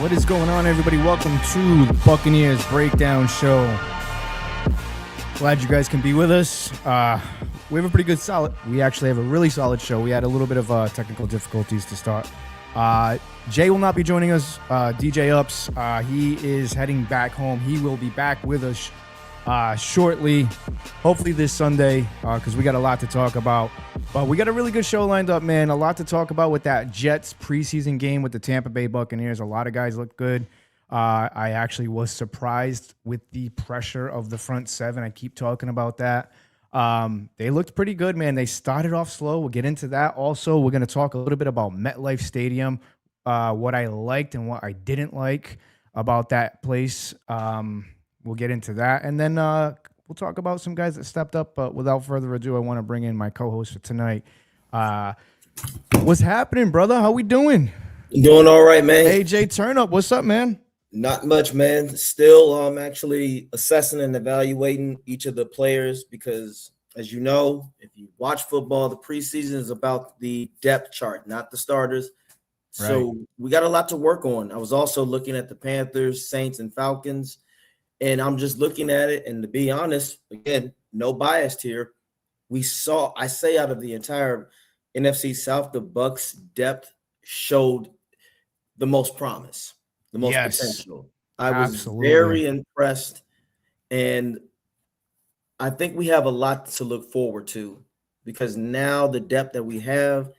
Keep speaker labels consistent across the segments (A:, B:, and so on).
A: What is going on, everybody? Welcome to the Buccaneers Breakdown Show. Glad you guys can be with us. We have a pretty good we actually have a really solid show. We had a little bit of technical difficulties to start. Jay will not be joining us. DJ Ups, he is heading back home. He will be back with us shortly, hopefully this Sunday, because we got a lot to talk about. But we got a really good show lined up, man. A lot to talk about with that Jets preseason game with the Tampa Bay Buccaneers. A lot of guys look good. I actually was surprised with the pressure of the front seven. I keep talking about that. They looked pretty good, man. They started off slow. We'll get into that. Also, we're going to talk a little bit about MetLife Stadium, what I liked and what I didn't like about that place. We'll get into that. And then we'll talk about some guys that stepped up. But without further ado, I want to bring in my co-host for tonight. What's happening, brother? How we doing?
B: Doing all right, man.
A: AJ Turnup, what's up, man?
B: Not much, man. Still actually assessing and evaluating each of the players because, as you know, if you watch football, the preseason is about the depth chart, not the starters.
A: Right.
B: So we got a lot to work on. I was also looking at the Panthers, Saints, and Falcons, and I'm just looking at it. And to be honest, again, no bias here. I say out of the entire NFC South, the Bucs depth showed the most promise. The most potential. I was very impressed, and I think we have a lot to look forward to because now the depth that we have,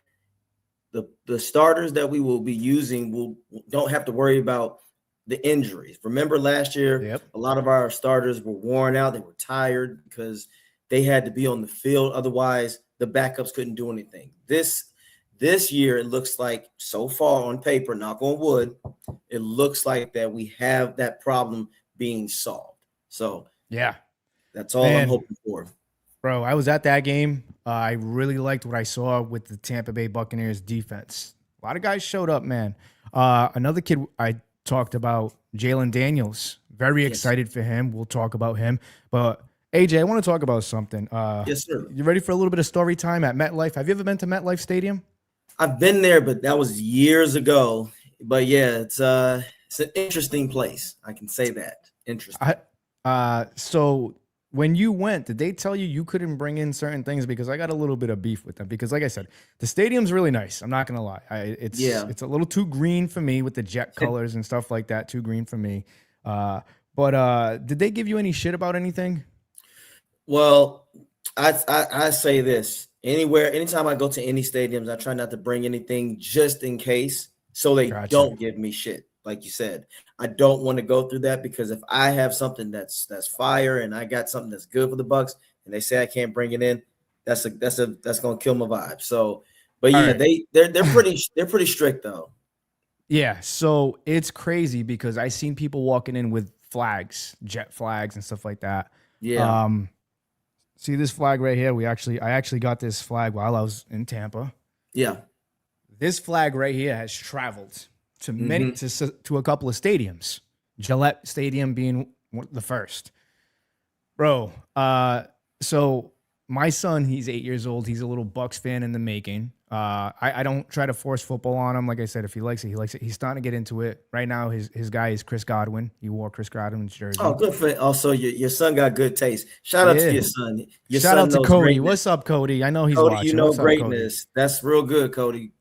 B: the starters that we will be using don't have to worry about the injuries. Remember last year, a lot of our starters were worn out. They were tired because they had to be on the field. Otherwise, the backups couldn't do anything. This year, it looks like so far on paper, knock on wood, it looks like that we have that problem being solved. So, that's all I'm hoping for.
A: Bro, I was at that game. I really liked what I saw with the Tampa Bay Buccaneers defense. A lot of guys showed up, man. Another kid I talked about, Jalen Daniels. Very excited for him. We'll talk about him. But, AJ, I want to talk about something.
B: Yes, sir.
A: You ready for a little bit of story time at MetLife? Have you ever been to MetLife Stadium?
B: I've been there, but that was years ago. But yeah, it's an interesting place. I can say that. Interesting.
A: So when you went, did they tell you couldn't bring in certain things? Because I got a little bit of beef with them. Because like I said, the stadium's really nice. I'm not gonna lie. It's a little too green for me with the jet colors and stuff like that. Too green for me. But did they give you any shit about anything?
B: Well, I say this. Anytime I go to any stadiums, I try not to bring anything just in case so they don't give me shit. Like you said, I don't want to go through that because if I have something that's fire and I got something that's good for the Bucs and they say I can't bring it in, that's gonna kill my vibe. So, but yeah, they're pretty strict though.
A: Yeah, so it's crazy because I seen people walking in with flags, jet flags and stuff like that.
B: Yeah.
A: See this flag right here? I actually got this flag while I was in Tampa.
B: Yeah.
A: This flag right here has traveled to to a couple of stadiums. Gillette Stadium being the first. Bro, so my son, he's 8 years old. He's a little Bucs fan in the making. I don't try to force football on him. Like I said, if he likes it, he likes it. He's starting to get into it. Right now, his guy is Chris Godwin. He wore Chris Godwin's jersey.
B: Oh, good for also your son got good taste. Shout out to your son.
A: Shout out to Cody. Greatness. What's up, Cody? I know he's
B: Cody,
A: watching.
B: You know
A: What's
B: greatness.
A: Up,
B: that's real good, Cody.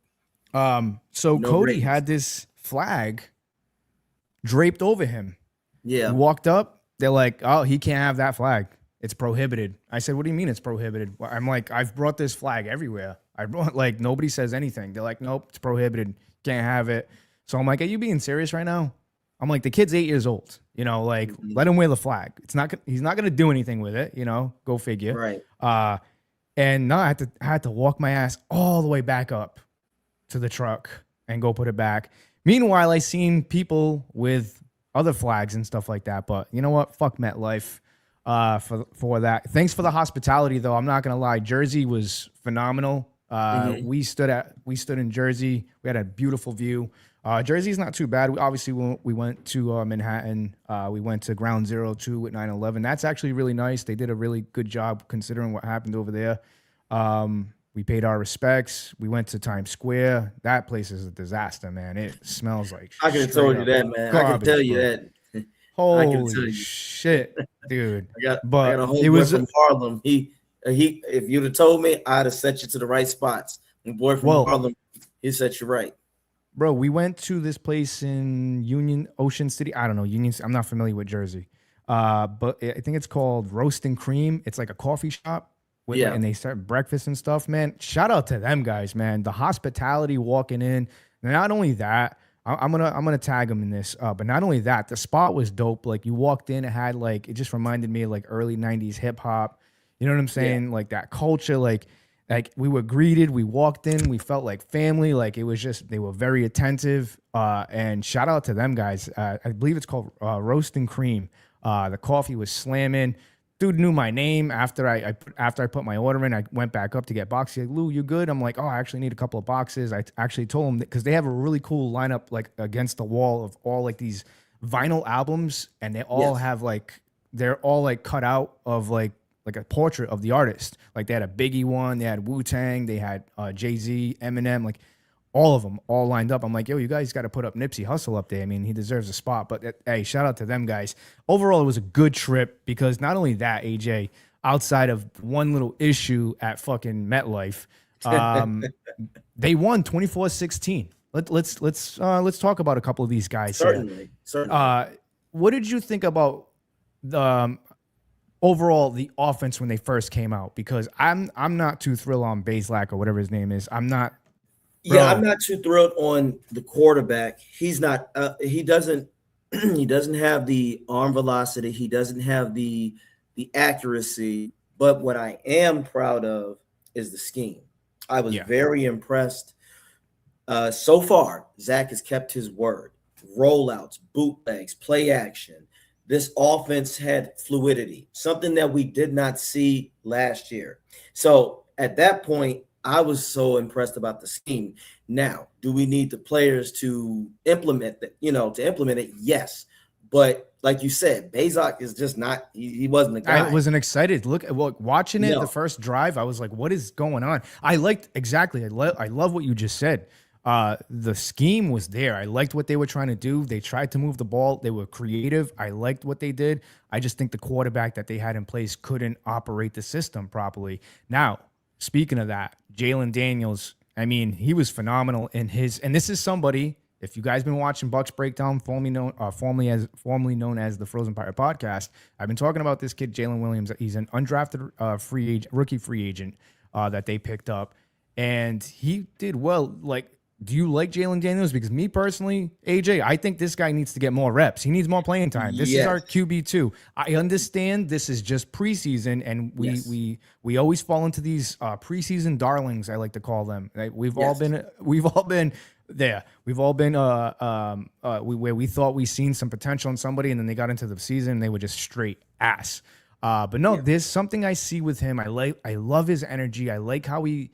A: So Cody had this flag draped over him.
B: Yeah.
A: He walked up. They're like, oh, he can't have that flag. It's prohibited. I said, what do you mean it's prohibited? I'm like, I've brought this flag everywhere. Nobody says anything. They're like, nope, it's prohibited. Can't have it. So I'm like, are you being serious right now? I'm like, the kid's 8 years old. Let him wear the flag. He's not going to do anything with it. Go figure.
B: Right.
A: And no, I had to walk my ass all the way back up to the truck and go put it back. Meanwhile, I seen people with other flags and stuff like that. But you know what? Fuck MetLife. For that. Thanks for the hospitality, though. I'm not gonna lie. Jersey was phenomenal. We stood in Jersey. We had a beautiful view. Jersey's not too bad. We went to Manhattan. We went to Ground Zero 2 with 9/11. That's actually really nice. They did a really good job considering what happened over there. We paid our respects. We went to Times Square. That place is a disaster, man. It smells like
B: I can
A: straight
B: tell you
A: up
B: that, man. I can tell
A: garbage,
B: you
A: bro.
B: that. I can tell
A: Holy
B: you.
A: shit, dude.
B: I got
A: But
B: a
A: it
B: homeboy
A: was
B: from Harlem. He if you'd have told me, I'd have set you to the right spots. My boy from
A: well,
B: Harlem, he set you right.
A: bro, we went to this place in Union Ocean City. I don't know, Union. I'm not familiar with Jersey. But I think it's called Roast and Cream. It's like a coffee shop with like,
B: Yeah.
A: and they serve breakfast and stuff, man. Shout out to them guys, man. The hospitality walking in. Not only that, I'm gonna tag them in this. But not only that, the spot was dope. Like you walked in, it had like it just reminded me of like early '90s hip hop. You know what I'm
B: Yeah.
A: saying? Like that culture, like we were greeted, we walked in, we felt like family. Like it was just they were very attentive. And shout out to them guys. I believe it's called Roast and Cream. The coffee was slamming. Dude knew my name after I put my order in. I went back up to get boxes. He's like, Lou, you good? I'm like, oh, I actually need a couple of boxes. I actually told him because they have a really cool lineup like against the wall of all like these vinyl albums, and they all
B: Yes.
A: have like they're all like cut out of like a portrait of the artist. Like they had a Biggie one, they had Wu-Tang, they had Jay-Z, Eminem, like all of them all lined up. I'm like, yo, you guys got to put up Nipsey Hussle up there. I mean, he deserves a spot. But hey, shout out to them guys. Overall, it was a good trip because not only that, AJ, outside of one little issue at fucking MetLife, they won 24-16. Let's talk about a couple of these guys here.
B: Certainly.
A: What did you think about the overall the offense when they first came out? Because I'm not too thrilled on Bazelak or whatever his name is. I'm not. Bro.
B: Yeah, I'm not too thrilled on the quarterback. He's not. He doesn't. He doesn't have the arm velocity. He doesn't have the accuracy. But what I am proud of is the scheme. I was very impressed. So far, Zach has kept his word. Rollouts, bootlegs, play action. This offense had fluidity, something that we did not see last year. So at that point, I was so impressed about the scheme. Now, do we need the players to implement that? To implement it? Yes, but like you said, Bazak is just not. He wasn't the guy.
A: I wasn't excited. Look, watching it the first drive, I was like, "What is going on?" I liked exactly. I love what you just said. The scheme was there. I liked what they were trying to do. They tried to move the ball. They were creative. I liked what they did. I just think the quarterback that they had in place couldn't operate the system properly. Now, speaking of that, Jalen Daniels, I mean, he was phenomenal in his, and this is somebody, if you guys been watching Bucks Breakdown, formerly known as the Frozen Pirate Podcast, I've been talking about this kid, Jalen Williams. He's an undrafted rookie free agent that they picked up, and he did well. Like, do you like Jalen Daniels? Because me personally, AJ, I think this guy needs to get more reps. He needs more playing time. This is our QB2. I understand this is just preseason, and we always fall into these preseason darlings, I like to call them. We've all been there. We've all been where we thought we seen some potential in somebody, and then they got into the season and they were just straight ass. But no, there's something I see with him. I love his energy. I like how he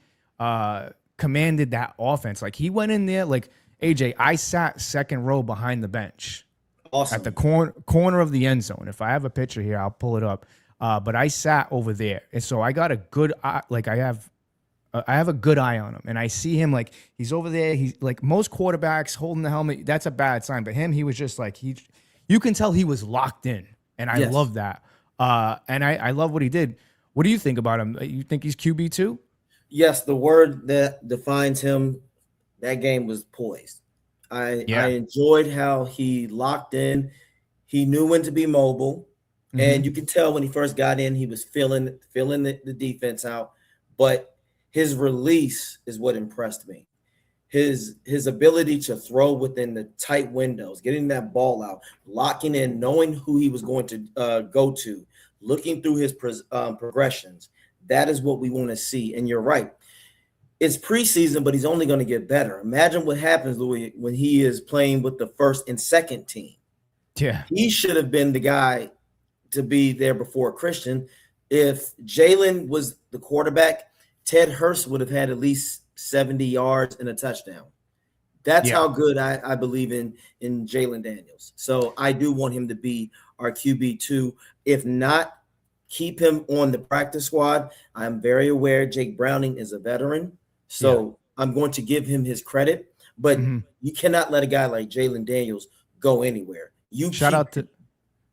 A: commanded that offense. Like he went in there, like AJ, I sat second row behind the bench.
B: Awesome.
A: At the corner of the end zone. If I have a picture here, I'll pull it up. But I sat over there. And so I got a good eye, like I have a good eye on him. And I see him like he's over there. He's like most quarterbacks holding the helmet. That's a bad sign. But him, he was just like you can tell he was locked in. And I love that. And I love what he did. What do you think about him? You think he's QB2?
B: Yes, the word that defines him, that game was poised. I enjoyed how he locked in. He knew when to be mobile. And you could tell when he first got in, he was filling the defense out. But his release is what impressed me. His ability to throw within the tight windows, getting that ball out, locking in, knowing who he was going to go to, looking through his progressions. That is what we want to see. And you're right. It's preseason, but he's only going to get better. Imagine what happens, Louis, when he is playing with the first and second team.
A: Yeah.
B: He should have been the guy to be there before Christian. If Jalen was the quarterback, Ted Hurst would have had at least 70 yards and a touchdown. That's how good I believe in Jalen Daniels. So I do want him to be our QB2. If not keep him on the practice squad. I'm very aware Jake Browning is a veteran,
A: Yeah.
B: so I'm going to give him his credit. But
A: Hmm.
B: you cannot let a guy like Jalen Daniels go anywhere. You
A: Shout
B: keep
A: out to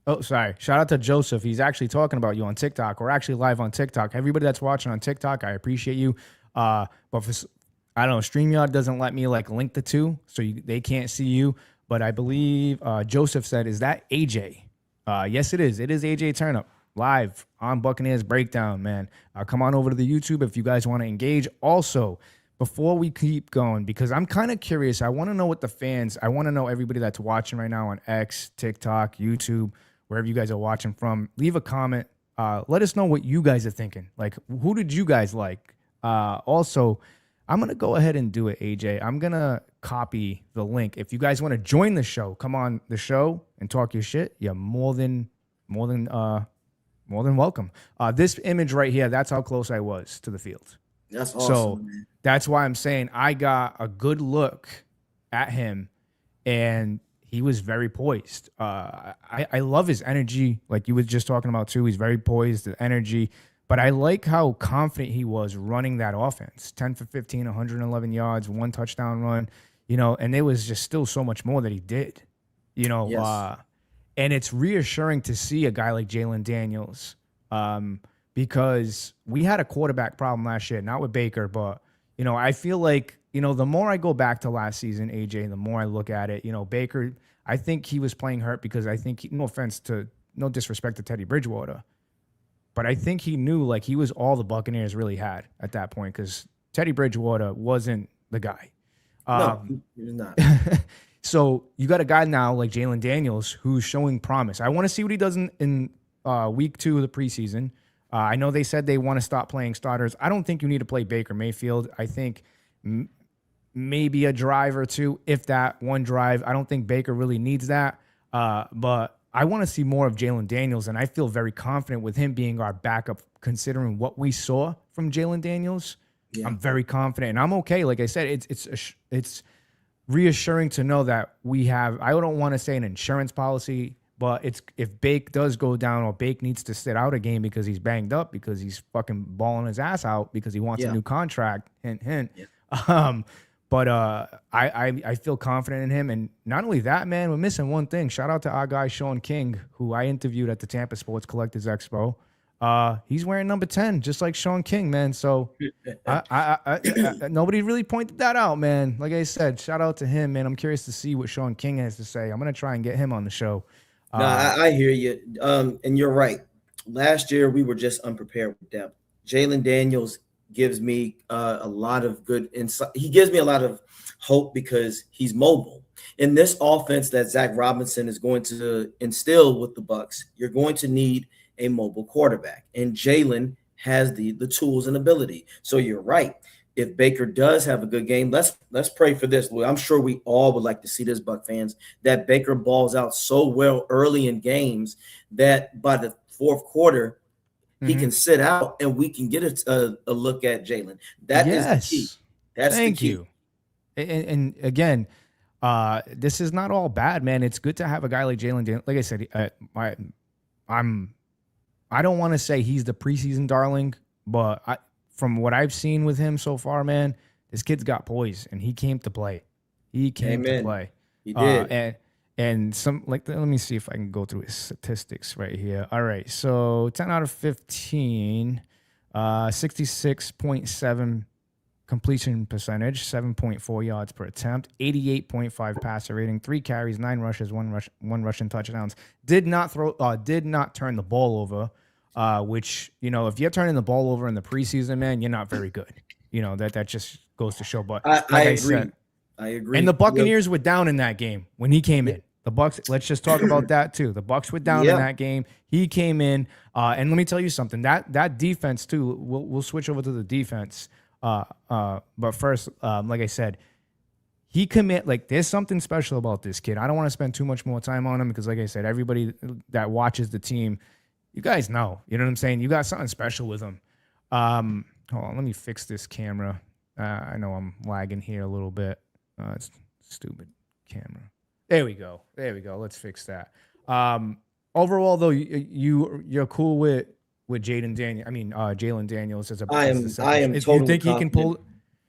A: Oh, sorry. Shout out to Joseph. He's actually talking about you on TikTok. We're actually live on TikTok. Everybody that's watching on TikTok, I appreciate you. But for, I don't know, StreamYard doesn't let me like link the two, so they can't see you. But I believe Joseph said, "Is that AJ?" Yes, it is. It is AJ Turnup live on Buccaneers Breakdown. Man, come on over to the YouTube if you guys want to engage. Also, before we keep going, because I'm kind of curious, I want to know what the fans. I want to know everybody that's watching right now on X, TikTok, YouTube, wherever you guys are watching from. Leave a comment. Let us know what you guys are thinking. Like, who did you guys like? Also, I'm going to go ahead and do it, AJ. I'm going to copy the link. If you guys want to join the show, come on the show and talk your shit. You're more than welcome. This image right here, that's how close I was to the field.
B: That's
A: So
B: awesome, man.
A: that's why I'm saying I got a good look at him, and he was very poised. I love his energy, like you were just talking about too. He's very poised, the energy. But I like how confident he was running that offense. 10 for 15, 111 yards, 1 touchdown run, and there was just still so much more that he did,
B: Yes.
A: and it's reassuring to see a guy like Jalen Daniels, because we had a quarterback problem last year, not with Baker, but, I feel like, the more I go back to last season, AJ, the more I look at it, Baker, I think he was playing hurt because I think, no disrespect to Teddy Bridgewater, but I think he knew like he was all the Buccaneers really had at that point because Teddy Bridgewater wasn't the guy.
B: No, he's not.
A: So you got a guy now like Jalen Daniels who's showing promise. I want to see what he does in week 2 of the preseason. I know they said they want to stop playing starters. I don't think you need to play Baker Mayfield. I think maybe a drive or two, if that one drive. I don't think Baker really needs that. But I want to see more of Jalen Daniels, and I feel very confident with him being our backup considering what we saw from Jalen Daniels.
B: Yeah.
A: I'm very confident, and I'm okay. Like I said, it's reassuring to know that we have, I don't want to say an insurance policy, but it's if Bake does go down or Bake needs to sit out a game because he's banged up, because he's fucking balling his ass out because he wants a new contract, hint, hint. Yeah. But I feel confident in him. And not only that, man, we're missing one thing. Shout out to our guy, Sean King, who I interviewed at the Tampa Sports Collectors Expo. He's wearing number 10, just like Sean King, man. So nobody really pointed that out, man. Like I said, shout out to him, man. I'm curious to see what Sean King has to say. I'm going to try and get him on the show.
B: No, I hear you. And you're right. Last year, we were just unprepared with depth. Jalen Daniels gives me a lot of good insight. He gives me a lot of hope because he's mobile. In this offense that Zach Robinson is going to instill with the Bucs, you're going to need a mobile quarterback. And Jalen has the tools and ability. So you're right. If Baker does have a good game, let's pray for this. I'm sure we all would like to see this, Buck fans, that Baker balls out so well early in games that by the fourth quarter, he can sit out and we can get a look at Jalen. That is the key. That's
A: Thank
B: the key.
A: you. And again, this is not all bad, man. It's good to have a guy like Jalen Daniels. Like I said, I don't want to say he's the preseason darling, but from what I've seen with him so far, man, this kid's got poise, and he came to play. He came to play.
B: He did.
A: And some, like, let me see if I can go through his statistics right here. All right, so 10 out of 15, 66.7 completion percentage, 7.4 yards per attempt, 88.5 passer rating, 3 carries, 9 rushes, one rushing touchdowns. Did not turn the ball over, which, if you're turning the ball over in the preseason, man, you're not very good. That just goes to show. But
B: I agree. I agree.
A: And the Buccaneers were down in that game when he came in. The Bucs, let's just talk about that too. The Bucs were down in that game. He came in, and let me tell you something. That defense too. We'll switch over to the defense. But first, like I said, he commit, like, there's something special about this kid. I don't want to spend too much more time on him because, like I said, everybody that watches the team, you guys know. You know what I'm saying? You got something special with him. Hold on, let me fix this camera. I know I'm lagging here a little bit. It's stupid camera. There we go. Let's fix that. Overall, though, you're cool with with Jalen Daniels as
B: I
A: as the
B: am I
A: second.
B: am
A: You
B: totally
A: think he can
B: confident.
A: pull?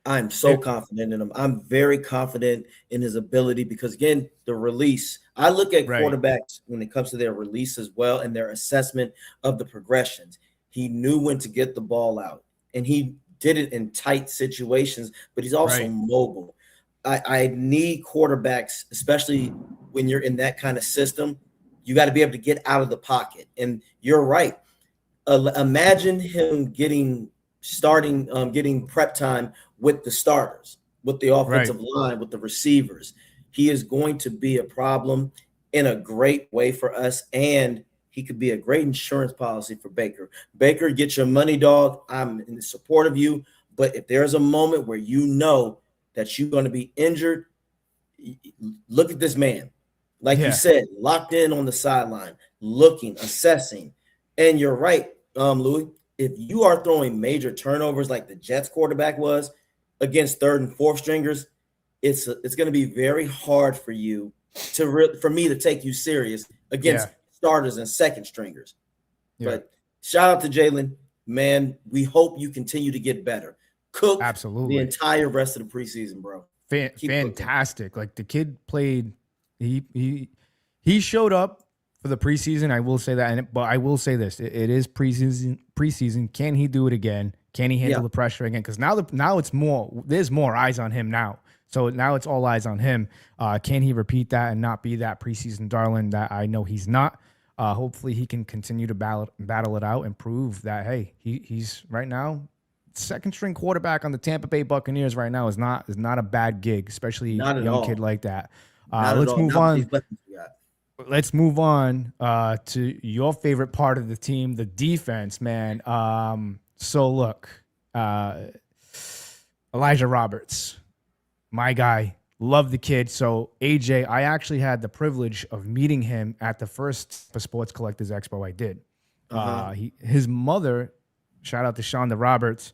B: I'm so
A: It,
B: confident in him. I'm very confident in his ability because again, the release. I look at
A: right,
B: quarterbacks when it comes to their release as well and their assessment of the progressions. He knew when to get the ball out, and he did it in tight situations, but he's also
A: right,
B: mobile. I need quarterbacks, especially when you're in that kind of system. You got to be able to get out of the pocket. And you're right. Imagine him getting prep time with the starters, with the
A: right.
B: offensive line, with the receivers. He is going to be a problem in a great way for us, and he could be a great insurance policy for Baker. Baker, get your money, dog. I'm in support of you, but if there's a moment where you know that you're going to be injured, look at this man. Like you
A: Yeah,
B: said, locked in on the sideline, looking, assessing. And you're right, Louis. If you are throwing major turnovers like the Jets quarterback was against third and fourth stringers, it's going to be very hard for you for me to take you serious against
A: yeah,
B: starters and second stringers.
A: yeah.
B: But shout out to Jalen, man. We hope you continue to get better. Cook the
A: Absolutely.
B: entire rest of the preseason, bro. Keep cooking.
A: Fantastic. Like the kid played, he he he showed up for the preseason. I will say that, but I will say this: it is preseason. Preseason. Can he do it again? Can he
B: Yeah.
A: handle the pressure again? Because now it's more. There's more eyes on him now. So now it's all eyes on him. Can he repeat that and not be that preseason darling that I know he's not? Hopefully he can continue to battle it out and prove that hey, he's right now second string quarterback on the Tampa Bay Buccaneers right now is not a bad gig, especially
B: Not
A: a
B: at
A: young kid
B: all.
A: like that.
B: Not at
A: Let's
B: all.
A: move
B: Not with these
A: on.
B: weapons we got.
A: Let's move on to your favorite part of the team, the defense, man. So look, uh, Elijah Roberts, my guy, love the kid. So AJ, I actually had the privilege of meeting him at the first Sports Collectors Expo I did.
B: Uh-huh.
A: His mother, shout out to Shonda Roberts,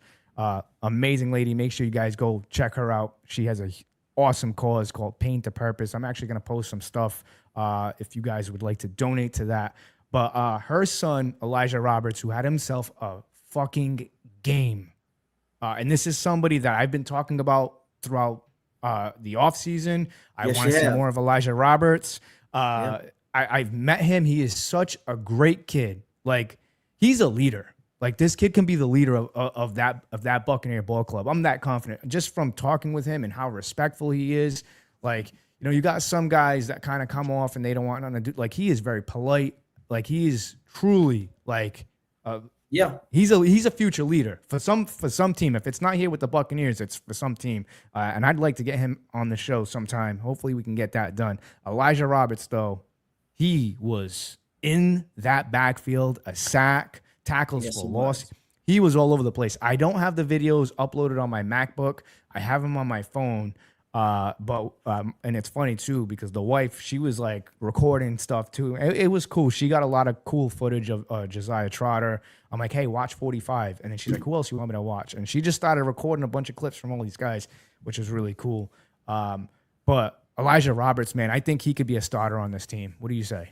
A: amazing lady. Make sure you guys go check her out. She has a awesome cause called Pain to Purpose. I'm actually going to post some stuff if you guys would like to donate to that. But her son, Elijah Roberts, who had himself a fucking game. And this is somebody that I've been talking about throughout the offseason. I
B: Yes,
A: want
B: you
A: to see
B: have.
A: more of Elijah Roberts.
B: Yeah.
A: I've met him. He is such a great kid. Like he's a leader. Like this kid can be the leader of that Buccaneer ball club. I'm that confident just from talking with him and how respectful he is. Like you got some guys that kind of come off and they don't want nothing to do. Like he is very polite. Like he is truly like
B: Yeah.
A: he's a future leader for some team. If it's not here with the Buccaneers, it's for some team. And I'd like to get him on the show sometime. Hopefully, we can get that done. Elijah Roberts, though, he was in that backfield, a sack, tackles
B: Yes,
A: for
B: he
A: loss.
B: was.
A: He was all over the place. I don't have the videos uploaded on my MacBook. I have them on my phone. But and it's funny too because the wife, she was like recording stuff too. It was cool. She got a lot of cool footage of Josiah Trotter. I'm like, hey, watch 45, and then she's like, who else you want me to watch? And she just started recording a bunch of clips from all these guys, which is really cool. But Elijah Roberts, man, I think he could be a starter on this team. What do you say?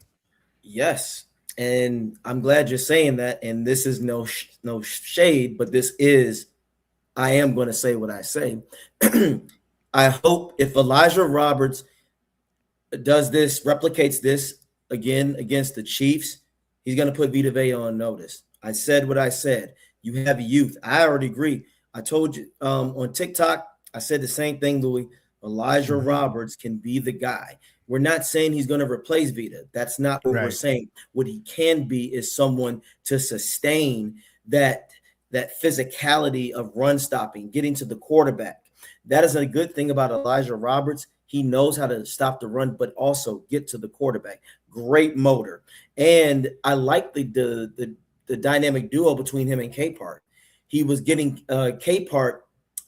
B: Yes. And I'm glad you're saying that. And this is no shade, but I am going to say what I say. I hope if Elijah Roberts replicates this again against the Chiefs, he's going to put Vita Vea on notice. I said what I said. You have youth. I already agree. I told you on TikTok, I said the same thing, Louis. Elijah Roberts can be the guy. We're not saying he's going to replace Vita. That's not what we're
A: Right.
B: saying. What he can be is someone to sustain that physicality of run stopping, getting to the quarterback. That is a good thing about Elijah Roberts. He knows how to stop the run, but also get to the quarterback. Great motor. And I like the dynamic duo between him and Capehart. He was getting Capehart.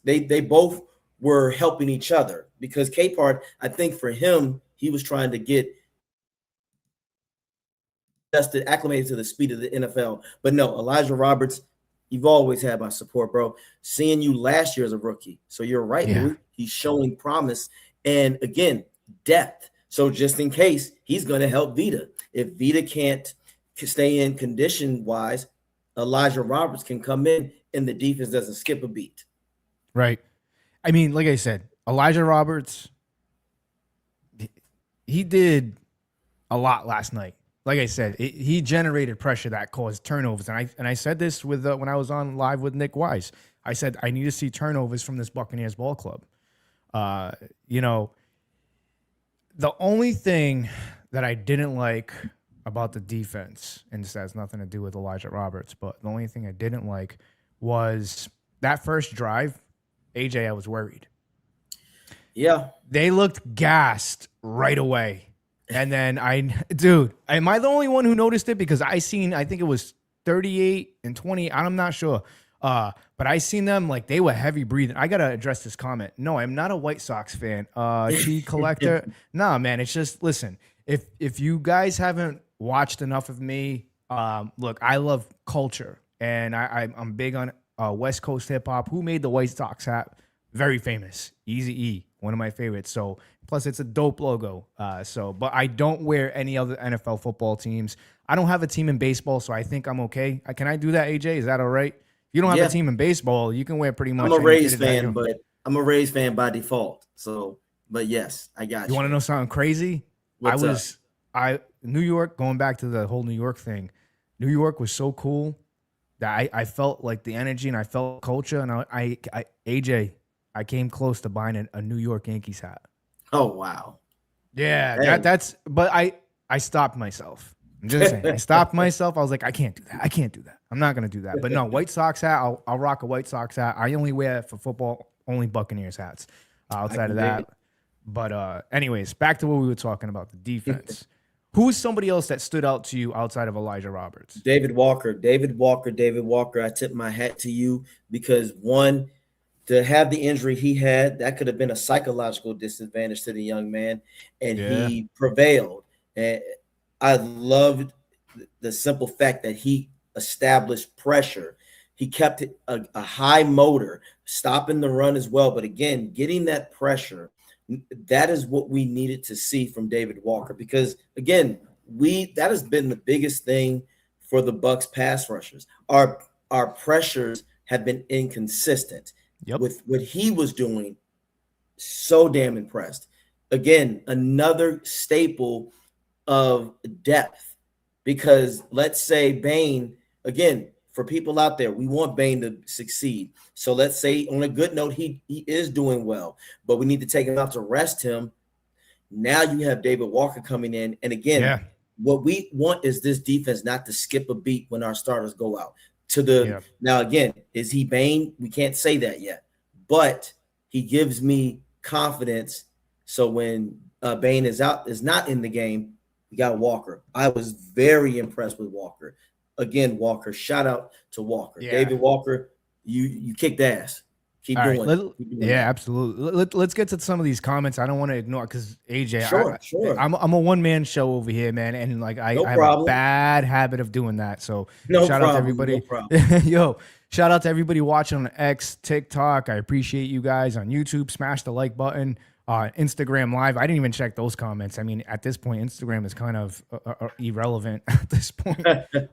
B: They both were helping each other because Capehart, I think for him, he was trying to get adjusted, acclimated to the speed of the NFL. But no, Elijah Roberts, you've always had my support, bro. Seeing you last year as a rookie. So you're right,
A: Yeah.
B: Louis. He's showing promise. And again, depth. So just in case, he's going to help Vita. If Vita can't stay in condition wise, Elijah Roberts can come in and the defense doesn't skip a beat.
A: Right. I mean, like I said, Elijah Roberts, he did a lot last night. Like I said, he generated pressure that caused turnovers, and I said this with when I was on live with Nick Wise. I said I need to see turnovers from this Buccaneers ball club. You know, the only thing that I didn't like about the defense, and this has nothing to do with Elijah Roberts, but the only thing I didn't like was that first drive. AJ, I was worried.
B: Yeah,
A: they looked gassed right away. And then dude, am I the only one who noticed it? Because I think it was 38 and 20. I'm not sure. But I seen them like they were heavy breathing. I got to address this comment. No, I'm not a White Sox fan. Cheat collector. Nah, man, it's just, listen, if you guys haven't watched enough of me, look, I love culture and I'm big on West Coast hip hop. Who made the White Sox hat? Very famous. Eazy-E, one of my favorites. So plus it's a dope logo. But I don't wear any other NFL football teams. I don't have a team in baseball, so I think I'm okay. Can I do that, AJ? Is that all right? If you don't have a team in baseball, you can wear pretty much.
B: I'm a Rays fan, but I'm a Rays fan by default. So, but yes, I got you.
A: You want to know something crazy? New York, going back to the whole New York thing, New York was so cool that I felt like the energy and I felt culture. And AJ, I came close to buying a New York Yankees hat.
B: Oh, wow.
A: Yeah, but I stopped myself. I'm just saying, I stopped myself. I was like, I can't do that. I'm not going to do that. But no, White Sox hat, I'll rock a White Sox hat. I only wear it for football, only Buccaneers hats outside of that. But anyways, back to what we were talking about, the defense. Who's somebody else that stood out to you outside of Elijah Roberts?
B: David Walker. I tip my hat to you because, one, to have the injury he had, that could have been a psychological disadvantage to the young man, and he prevailed. And I loved the simple fact that he established pressure. He kept a high motor, stopping the run as well. But again, getting that pressure, that is what we needed to see from David Walker, because again, that has been the biggest thing for the Bucs pass rushers. Our pressures have been inconsistent.
A: Yep.
B: With what he was doing. So damn impressed. Again, another staple of depth, because let's say Bain, again, for people out there, we want Bain to succeed. So let's say on a good note, he is doing well, but we need to take him out to rest him. Now you have David Walker coming in. And again, what we want is this defense not to skip a beat when our starters go out. Now, again, is he Bain? We can't say that yet, but he gives me confidence. So when Bain is not in the game, we got Walker. I was very impressed with Walker. Again, Walker, shout out to Walker. Yeah. David Walker, you kicked ass. Keep doing it.
A: Absolutely. Let's get to some of these comments. I don't want to ignore, because AJ,
B: sure.
A: I'm a one-man show over here, man, and like I have a bad habit of doing that. So shout out to everybody. Yo, shout out to everybody watching on X, TikTok. I appreciate you guys on YouTube. Smash the like button. Instagram Live. I didn't even check those comments. I mean, at this point, Instagram is kind of irrelevant at this point.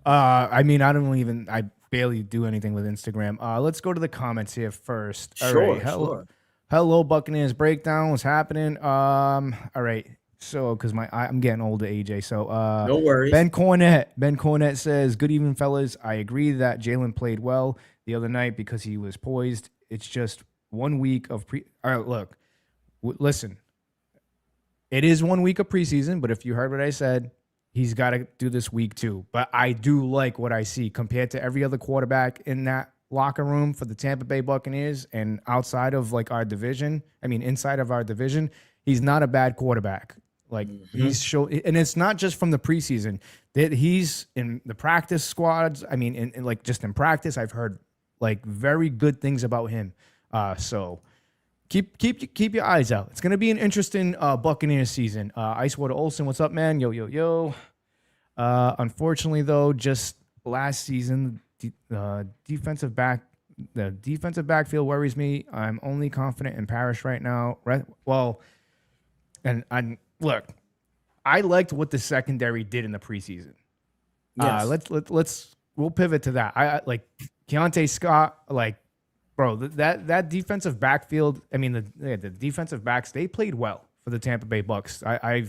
A: I barely do anything with Instagram. Let's go to the comments here first. All right. Hello, Buccaneers Breakdown. What's happening? All right. So, because I'm getting older, AJ. So,
B: no worries.
A: Ben Cornett says, "Good evening, fellas. I agree that Jalen played well the other night because he was poised. It's just 1 week of All right, look, listen. It is 1 week of preseason, but if you heard what I said, he's got to do this week too. But I do like what I see compared to every other quarterback in that locker room for the Tampa Bay Buccaneers and outside of like our division. I mean, inside of our division, he's not a bad quarterback. Like he's shown, and it's not just from the preseason that he's in the practice squads. I mean, in like just in practice, I've heard like very good things about him. So keep your eyes out. It's gonna be an interesting Buccaneers season. Icewater Olsen, what's up, man? Yo. Unfortunately, though, just last season, the defensive backfield worries me. I'm only confident in Parrish right now. Look, I liked what the secondary did in the preseason. Yes. we'll pivot to that. I like Keontae Scott, like, bro, that defensive backfield. I mean, the defensive backs, they played well for the Tampa Bay Bucks. I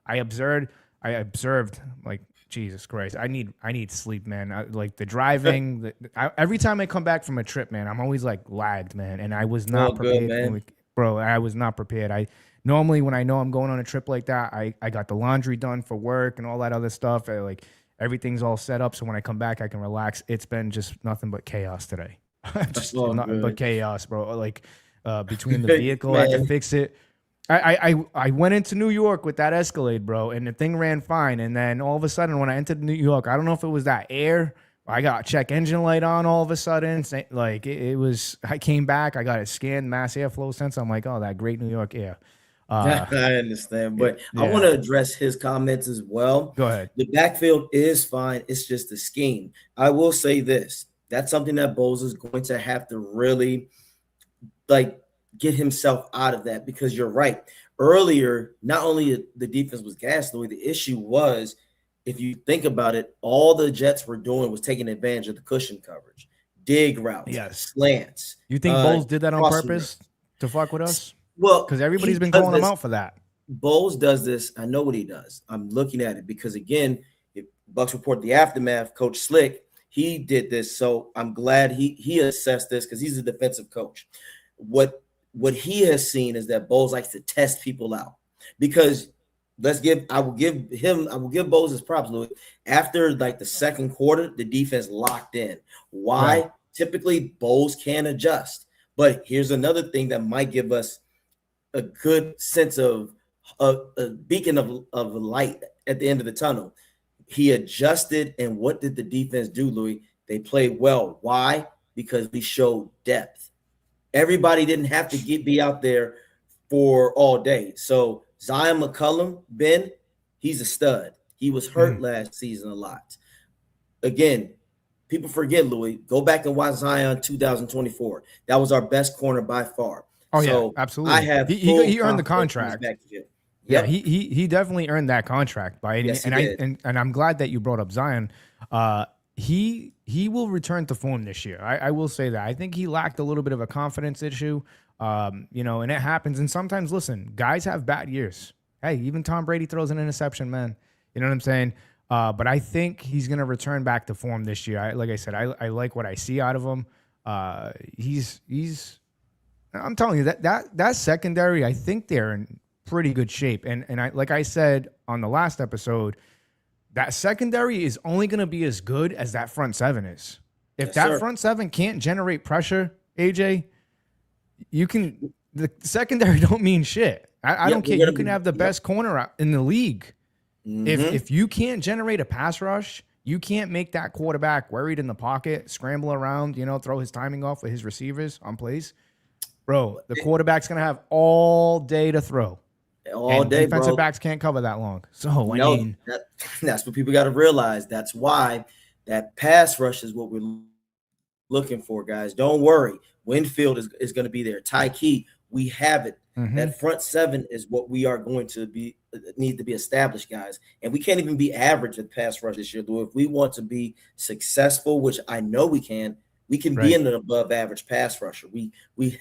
A: observed like, Jesus Christ, I need sleep, man. Like the driving, every time I come back from a trip, man, I'm always like lagged, man, and I was
B: Oh,
A: not
B: good,
A: prepared.
B: man.
A: Bro, I was not prepared. I normally when I know I'm going on a trip like that, I got the laundry done for work and all that other stuff. Like everything's all set up, so when I come back, I can relax. It's been just nothing but chaos today.
B: That's
A: Just
B: all
A: nothing but
B: good.
A: chaos, bro. Like between the vehicle, I had to
B: Man,
A: fix it. I went into New York with that Escalade, bro, and the thing ran fine. And then all of a sudden, when I entered New York, I don't know if it was that air. I got check engine light on all of a sudden. Like it was. I came back. I got it scanned, mass airflow sensor. I'm like, oh, that great New York air. Uh,
B: I understand,
A: yeah,
B: but I want
A: yeah.
B: to address his comments as well.
A: Go ahead.
B: The backfield is fine. It's just the scheme. I will say this. That's something that Bowles is going to have to really like get himself out of that, because you're right. Earlier, not only the defense was gassed, Louis, the issue was, if you think about it, all the Jets were doing was taking advantage of the cushion coverage, dig routes,
A: Yes.
B: slants,
A: You think Bowles did that on
B: crossing
A: purpose
B: routes.
A: to fuck with us?
B: Well,
A: Because everybody's
B: he
A: been
B: does
A: calling him
B: this.
A: out for that.
B: Bowles does this. I know what he does. I'm looking at it because, again, if Bucks report the aftermath, Coach Slick, he did this. So I'm glad he assessed this, because he's a defensive coach. What he has seen is that Bowles likes to test people out, because I will give Bowles his props, Louis. After like the second quarter, the defense locked in.
A: Right.
B: Why? Typically, Bowles can adjust. But here's another thing that might give us a good sense of a beacon of light at the end of the tunnel. He adjusted, and what did the defense do, Louis? They played well. Why? Because we showed depth. Everybody didn't have to be out there for all day. So Zion McCollum, Ben, he's a stud. He was hurt last season a lot. Again, people forget, Louis. Go back and watch Zion 2024. That was our best corner by far.
A: Oh yeah,
B: So I
A: absolutely.
B: have full
A: He earned the
B: confidence in his
A: contract.
B: back to field.
A: Yeah,
B: Yep.
A: he definitely earned that contract by any,
B: Yes, he
A: and I
B: did.
A: and I'm glad that you brought up Zion. He will return to form this year. I will say that. I think he lacked a little bit of a confidence issue. And it happens. And sometimes, listen, guys have bad years. Hey, even Tom Brady throws an interception, man. You know what I'm saying? But I think he's gonna return back to form this year. Like I said, I like what I see out of him. He's I'm telling you that secondary, I think they're in pretty good shape. And I, like I said on the last episode, that secondary is only going to be as good as that front seven is. If
B: Yes,
A: that
B: sir.
A: front seven can't generate pressure, AJ, the secondary don't mean shit. I
B: Yeah,
A: don't care.
B: we're
A: You
B: gonna
A: can
B: be.
A: have the
B: Yep.
A: best corner in the league.
B: Mm-hmm.
A: If you can't generate a pass rush, you can't make that quarterback worried in the pocket, scramble around, throw his timing off with his receivers on plays. Bro, the quarterback's gonna have all day to throw,
B: All
A: and
B: day,
A: defensive
B: bro.
A: backs can't cover that long. So I
B: No,
A: mean,
B: that's what people got to realize. That's why that pass rush is what we're looking for, guys. Don't worry. Winfield is going to be there. Ty Key, we have it.
A: mhm.
B: That front seven is what we are going to need to be established, guys. And we can't even be average at pass rush this year, Lou. If we want to be successful, which I know we can be
A: Right.
B: in an above average pass rusher. We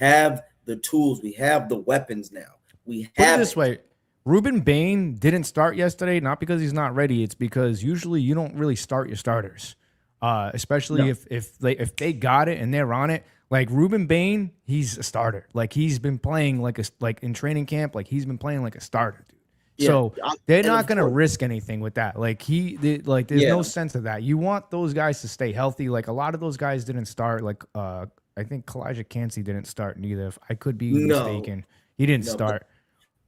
B: have the tools. We have the weapons now. We
A: Put it
B: have
A: this
B: it.
A: way. Ruben Bain didn't start yesterday, not because he's not ready. It's because usually you don't really start your starters, especially
B: No.
A: if they got it and they're on it. Like Ruben Bain, he's a starter. Like he's been playing like in training camp, like he's been playing like a starter, dude.
B: Yeah.
A: So they're
B: And
A: not
B: of
A: gonna
B: course,
A: risk anything with that. There's
B: yeah.
A: no sense of that. You want those guys to stay healthy. Like a lot of those guys didn't start. Like I think Kalijah Cansey didn't start neither. If I could be
B: No,
A: mistaken, he didn't
B: no. But
A: start.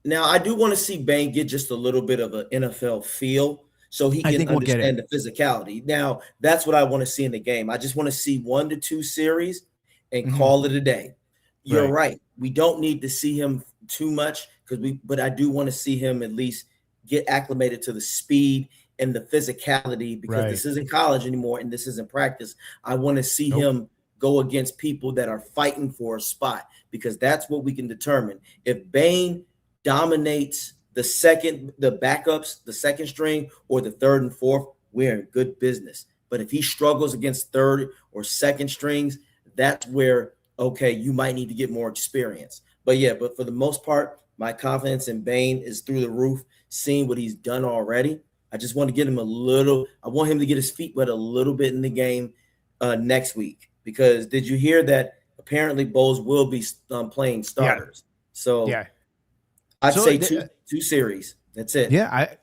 B: now I do want to see Bain get just a little bit of an NFL feel so he
A: I
B: can
A: think we'll get it.
B: understand the physicality. Now, that's what I want to see in the game. I just want to see 1 to 2 series and
A: Mhm.
B: call it a day. You're
A: Right.
B: right. We don't need to see him too much but I do want to see him at least get acclimated to the speed and the physicality, because
A: Right.
B: this isn't college anymore and this isn't practice. I want to see
A: Nope.
B: him go against people that are fighting for a spot, because that's what we can determine. If Bain dominates the backups, the second string, or the third and fourth, we're in good business. But if he struggles against third or second strings, that's where, okay, you might need to get more experience. But for the most part, my confidence in Bain is through the roof, seeing what he's done already. I just want to get him I want him to get his feet wet a little bit in the game next week. Because did you hear that apparently Bowles will be playing starters? So I'd say two series. That's it.
A: I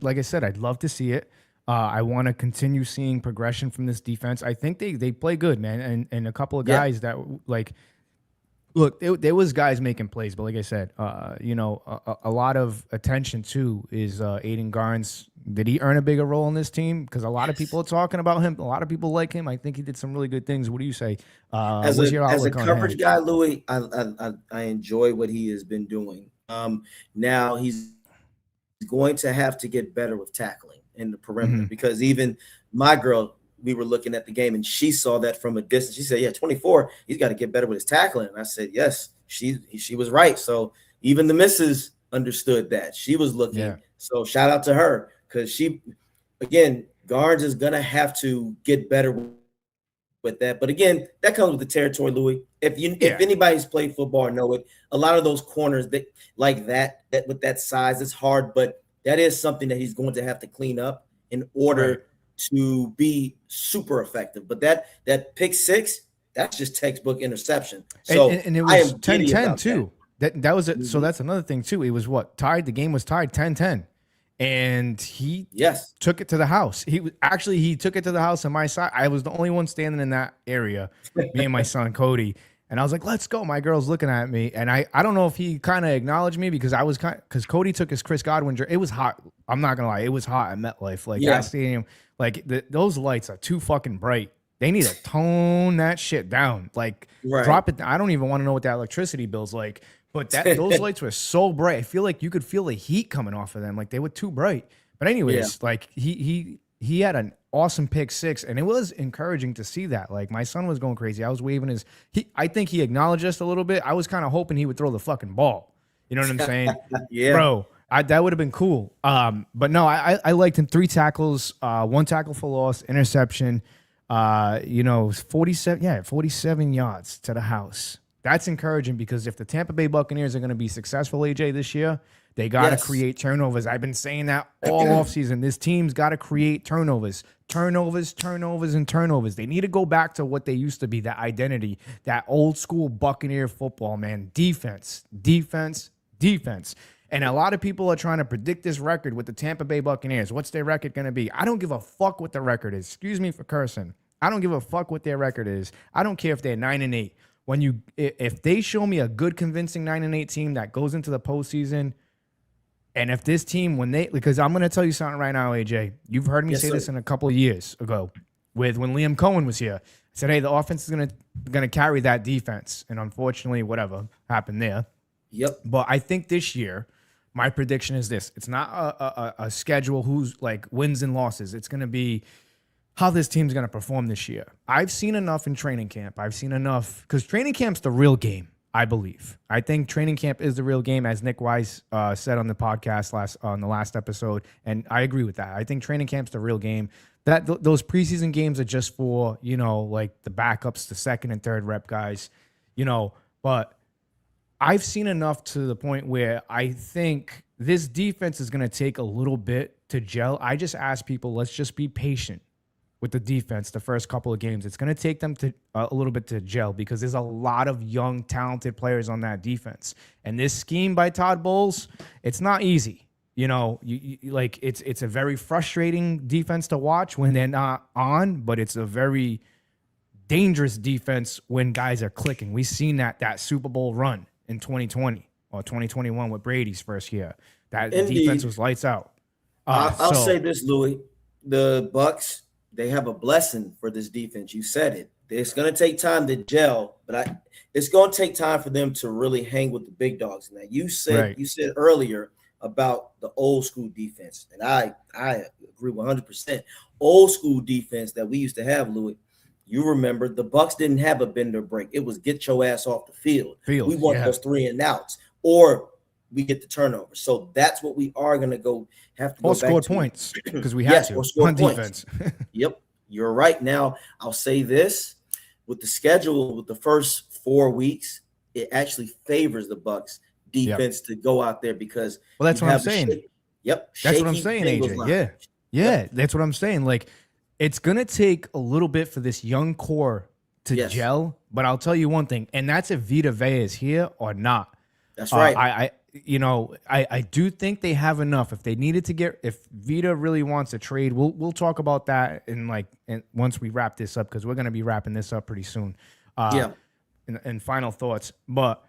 A: like I said, I'd love to see it. I want to continue seeing progression from this defense. I think they play good, man, and a couple of guys that like. Look, there was guys making plays, but like I said, a lot of attention too is Aiden Garnes. Did he earn a bigger role in this team? Because a lot of people are talking about him. A lot of people like him. I think he did some really good things. What do you say?
B: As a coverage guy, Louis, I enjoy what he has been doing. Now he's going to have to get better with tackling in the perimeter because even my girl, we were looking at the game and she saw that from a distance. She said, 24, he's got to get better with his tackling. And I said, yes, she was right. So even the missus understood that. She was looking. Yeah. So shout out to her because Garnes is going to have to get better with that. But again, that comes with the territory, Louis. If anybody's played football or know it, a lot of those corners that with that size, it's hard, but that is something that he's going to have to clean up in order to be super effective. But that pick six, that's just textbook interception. So
A: and it was 10-10 too. That was it. So that's another thing too. It was tied. The game was tied 10-10. And he took it to the house. He took it to the house on my side. I was the only one standing in that area, me and my son Cody. And I was like, let's go. My girl's looking at me. And I don't know if he kind of acknowledged me because because Cody took his Chris Godwin jersey. It was hot. I'm not going to lie. It was hot at MetLife. Like that stadium, like those lights are too fucking bright. They need to tone that shit down. Like drop it. I don't even want to know what that electricity bill's like. But those lights were so bright. I feel like you could feel the heat coming off of them. Like they were too bright. But anyways, like he had an awesome pick six, and it was encouraging to see that. Like my son was going crazy. I was waving I think he acknowledged us a little bit. I was kind of hoping he would throw the fucking ball. You know what I'm saying? Bro, that would have been cool. But no, I liked him. 3 tackles, 1 tackle for loss, interception. 47 yards to the house. That's encouraging because if the Tampa Bay Buccaneers are going to be successful, AJ, this year, they got to create turnovers. I've been saying that all offseason. This team's got to create turnovers. Turnovers. They need to go back to what they used to be, that identity, that old school Buccaneer football, man. Defense. And a lot of people are trying to predict this record with the Tampa Bay Buccaneers. What's their record going to be? I don't give a fuck what the record is. Excuse me for cursing. I don't give a fuck what their record is. I don't care if they're 9-8. If they show me a good, convincing 9-8 team that goes into the postseason, and if this team, because I'm going to tell you something right now, AJ, you've heard me say this in a couple of years ago when Liam Cohen was here. I said, hey, the offense is going to carry that defense. And unfortunately, whatever happened there.
B: Yep.
A: But I think this year, my prediction is this. It's not a schedule who's like wins and losses. It's going to be how this team's going to perform this year. I've seen enough in training camp. I've seen enough because training camp's the real game, I believe. I think training camp is the real game, as Nick Wise said on the podcast on the last episode, and I agree with that. I think training camp's the real game. Those preseason games are just for, like the backups, the second and third rep guys, but I've seen enough to the point where I think this defense is going to take a little bit to gel. I just ask people, let's just be patient with the defense the first couple of games. It's going to take them to a little bit to gel because there's a lot of young, talented players on that defense. And this scheme by Todd Bowles, it's not easy. It's a very frustrating defense to watch when they're not on, but it's a very dangerous defense when guys are clicking. We've seen that Super Bowl run in 2020 or 2021 with Brady's first year. That defense was lights out.
B: I'll say this, Louis. The Bucs, they have a blessing for this defense. You said it. It's going to take time to gel, but it's going to take time for them to really hang with the big dogs. Now, you said earlier about the old school defense, and I agree 100%. Old school defense that we used to have, Louis. You remember the Bucs didn't have a bend or break. It was get your ass off the field. We want those 3 and outs, or we get the turnover. So that's what we are going to have to go back
A: score
B: to.
A: points because we have to
B: or score
A: on
B: points.
A: defense.
B: Yep. you're right. Now, I'll say this, with the schedule, with the first 4 weeks, it actually favors the Bucks
A: Yep.
B: defense to go out there because
A: Well, that's
B: you
A: what I'm
B: have
A: saying. That's what I'm
B: shaky
A: saying,
B: Bengals
A: AJ.
B: line.
A: Yeah. Yeah, that's what I'm saying. Like, it's going to take a little bit for this young core to
B: Yes.
A: gel, but I'll tell you one thing, and that's if Vita Vea is here or not.
B: That's right.
A: I do think they have enough. If they needed to if Vita really wants a trade, we'll talk about that once we wrap this up, because we're going to be wrapping this up pretty soon. And final thoughts, but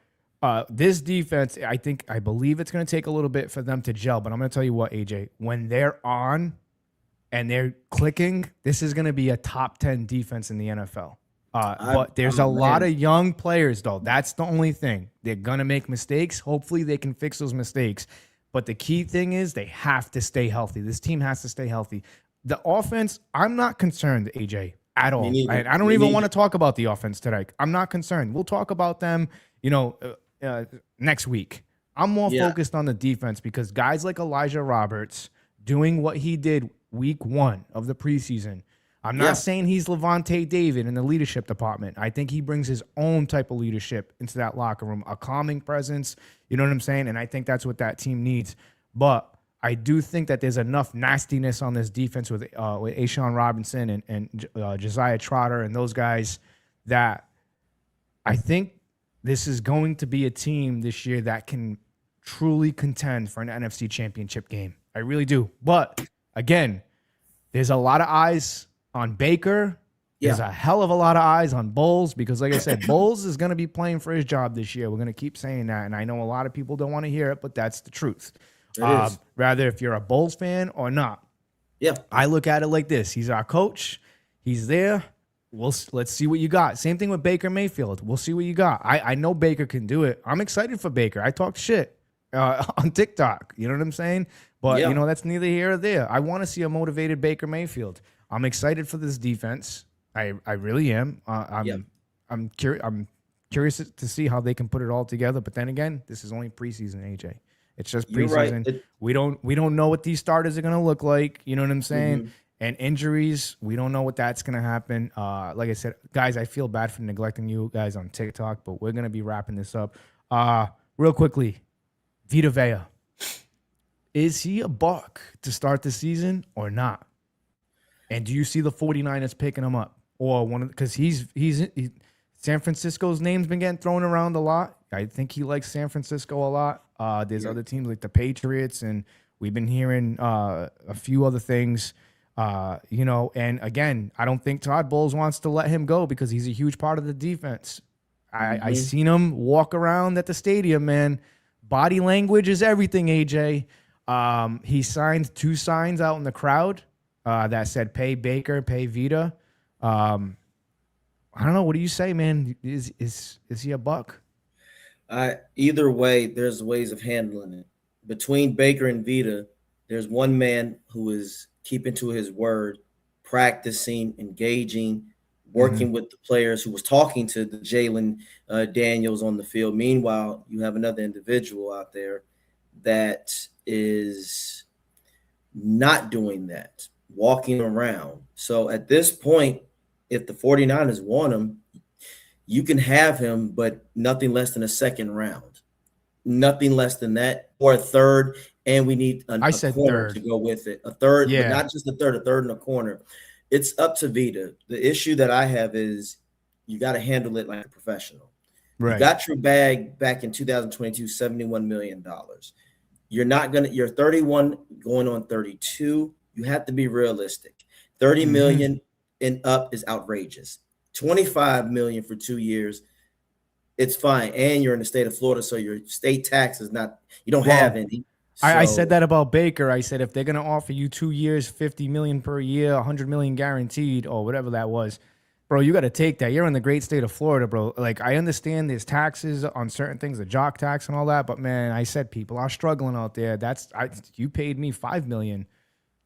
A: this defense, I believe it's going to take a little bit for them to gel. But I'm going to tell you what, AJ, when they're on and they're clicking, this is going to be a top 10 defense in the NFL. But there's a lot of young players, though. That's the only thing. They're going to make mistakes. Hopefully they can fix those mistakes. But the key thing is they have to stay healthy. This team has to stay healthy. The offense, I'm not concerned, AJ, at all. I don't even want to talk about the offense today. I'm not concerned. We'll talk about them, next week. I'm more focused on the defense, because guys like Elijah Roberts doing what he did week 1 of the preseason. I'm not saying he's Levante David in the leadership department. I think he brings his own type of leadership into that locker room, a calming presence. You know what I'm saying? And I think that's what that team needs. But I do think that there's enough nastiness on this defense with Ashawn Robinson and Josiah Trotter and those guys that I think this is going to be a team this year that can truly contend for an NFC championship game. I really do. But again, there's a lot of eyes on Baker. There's a hell of a lot of eyes on Bowles, because like I said, Bowles is going to be playing for his job this year. We're going to keep saying that. And I know a lot of people don't want to hear it, but that's the truth. Rather if you're a Bowles fan or not.
B: Yeah.
A: I look at it like this. He's our coach. He's there. Let's see what you got. Same thing with Baker Mayfield. We'll see what you got. I know Baker can do it. I'm excited for Baker. I talk shit on TikTok. You know what I'm saying? But, that's neither here or there. I want to see a motivated Baker Mayfield. I'm excited for this defense. I really am. I'm curious to see how they can put it all together. But then again, this is only preseason, AJ. It's just preseason. Right. We don't know what these starters are going to look like. You know what I'm saying? Mm-hmm. And injuries, we don't know what that's going to happen. Like I said, guys, I feel bad for neglecting you guys on TikTok, but we're going to be wrapping this up. Real quickly, Vita Vea. Is he a buck to start the season or not? And do you see the 49ers picking him up? Or because he's San Francisco's name's been getting thrown around a lot. I think he likes San Francisco a lot. There's other teams like the Patriots, and we've been hearing a few other things. And again, I don't think Todd Bowles wants to let him go because he's a huge part of the defense. I seen him walk around at the stadium, man. Body language is everything, AJ. He signed 2 signs out in the crowd that said "Pay Baker, pay Vita." I don't know. What do you say, man? Is he a buck?
B: Either way, there's ways of handling it. Between Baker and Vita, there's one man who is keeping to his word, practicing, engaging, working with the players, who was talking to the Jalen Daniels on the field. Meanwhile, you have another individual out there that is not doing that, walking around. So at this point, if the 49ers want him, you can have him, but nothing less than a second round. Nothing less than that, or a third, and we need a corner to go with it. A third, but not just a third and a corner. It's up to Vita. The issue that I have is you got to handle it like a professional. Right. You got your bag back in 2022, $71 million. You're 31 going on 32. You have to be realistic. 30 million and up is outrageous. 25 million for 2 years, it's fine. And you're in the state of Florida, so your state tax is not, you don't have any. So,
A: I said that about Baker. I said if they're going to offer you 2 years, 50 million per year, 100 million guaranteed, or whatever that was, bro, you got to take that. You're in the great state of Florida, bro. Like, I understand there's taxes on certain things, the jock tax and all that, but man, I said people are struggling out there. You paid me $5 million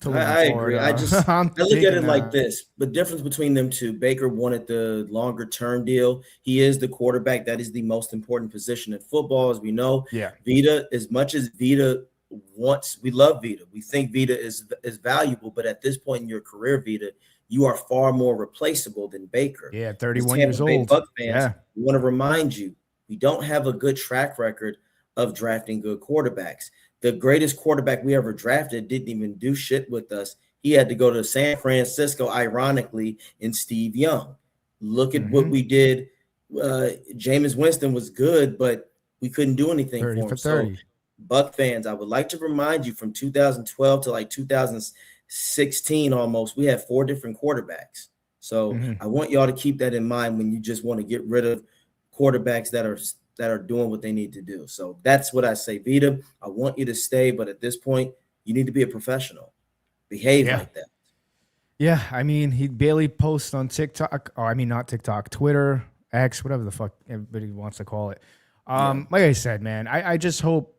A: to live in Florida.
B: I agree. I look at it like this. The difference between them two, Baker wanted the longer term deal. He is the quarterback. That is the most important position in football, as we know.
A: Yeah.
B: Vita, as much as Vita wants, we love Vita. We think Vita is valuable, but at this point in your career, Vita, you are far more replaceable than Baker.
A: Yeah,
B: As
A: 31
B: Tampa
A: years
B: Bay
A: old.
B: Buck fans,
A: Yeah.
B: we want to remind you, we don't have a good track record of drafting good quarterbacks. The greatest quarterback we ever drafted didn't even do shit with us. He had to go to San Francisco, ironically, in Steve Young. Look at what we did. Jameis Winston was good, but we couldn't do anything
A: 30
B: for
A: for
B: him. So,
A: 30.
B: Buck fans, I would like to remind you from 2012 to like 2016 almost, we had 4 different quarterbacks. So I want y'all to keep that in mind when you just want to get rid of quarterbacks that are doing what they need to do. So that's what I say. Vita, I want you to stay, but at this point, you need to be a professional. Behave
A: Yeah.
B: like that.
A: Yeah, I mean, he barely posts on TikTok. Or I mean, not TikTok, Twitter, X, whatever the fuck everybody wants to call it. Like I said, man, I just hope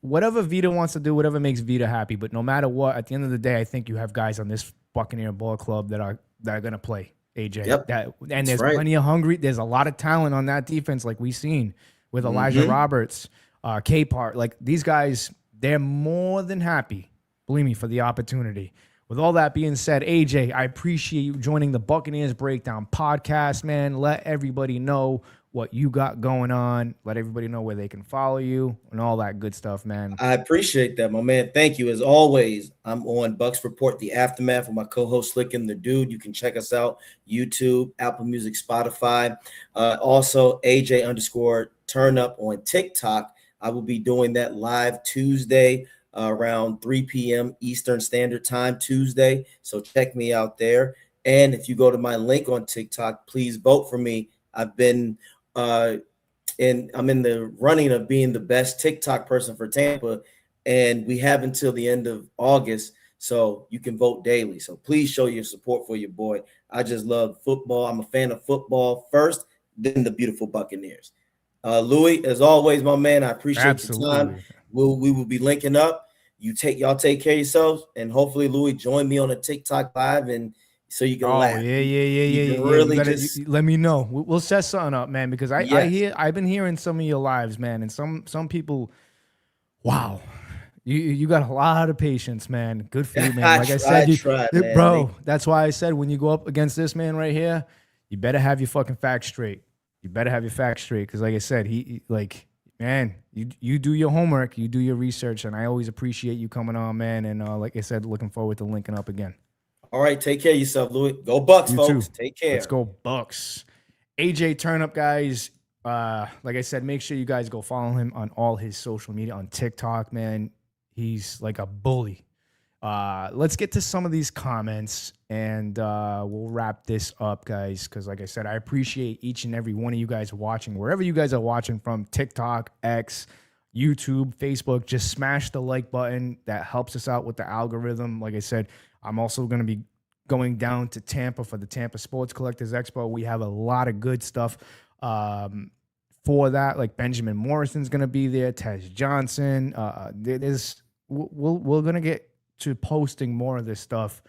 A: whatever Vita wants to do, whatever makes Vita happy. But no matter what, at the end of the day, I think you have guys on this Buccaneer ball club that are gonna play. AJ,
B: Yep,
A: and
B: that's
A: there's
B: right.
A: plenty of hungry. There's a lot of talent on that defense, like we've seen with Elijah Roberts, K-Part. Like these guys, they're more than happy, believe me, for the opportunity. With all that being said, AJ, I appreciate you joining the Buccaneers Breakdown podcast, man. Let everybody know what you got going on. Let everybody know where they can follow you and all that good stuff, man.
B: I appreciate that, my man. Thank you. As always, I'm on Bucks Report, The Aftermath, with my co-host Slick and the Dude. You can check us out, YouTube, Apple Music, Spotify. Also, AJ _ turn up on TikTok. I will be doing that live Tuesday around 3 p.m. Eastern Standard Time Tuesday. So check me out there. And if you go to my link on TikTok, please vote for me. I've been and I'm in the running of being the best TikTok person for Tampa, and we have until the end of August, so you can vote daily. So please show your support for your boy. I just love football. I'm a fan of football first, then the beautiful Buccaneers. Louis, as always, my man, I appreciate your time. We will be linking up. Y'all take care of yourselves, and hopefully, Louis, join me on a TikTok live and so you can laugh.
A: Yeah.
B: Really
A: You let me know. We'll set something up, man, because I've been hearing some of your lives, man, and some people, wow, you got a lot of patience, man. Good for you, man. Like I said, bro, that's why I said when you go up against this man right here, you better have your fucking facts straight. You better have your facts straight, because like I said, man, you do your homework, you do your research, and I always appreciate you coming on, man. And like I said, looking forward to linking up again.
B: All right, take care of yourself, Louis. Go Bucks,
A: You
B: folks.
A: too.
B: Take care.
A: Let's go Bucks. AJ Turnup, guys. Like I said, make sure you guys go follow him on all his social media. On TikTok, man, he's like a bully. Let's get to some of these comments, and we'll wrap this up, guys, because like I said, I appreciate each and every one of you guys watching, wherever you guys are watching from, TikTok, X, YouTube, Facebook. Just smash the like button. That helps us out with the algorithm. Like I said, I'm also going to be going down to Tampa for the Tampa Sports Collectors Expo. We have a lot of good stuff for that. Like Benjamin Morrison's going to be there, Tez Johnson. We're going to get to posting more of this stuff.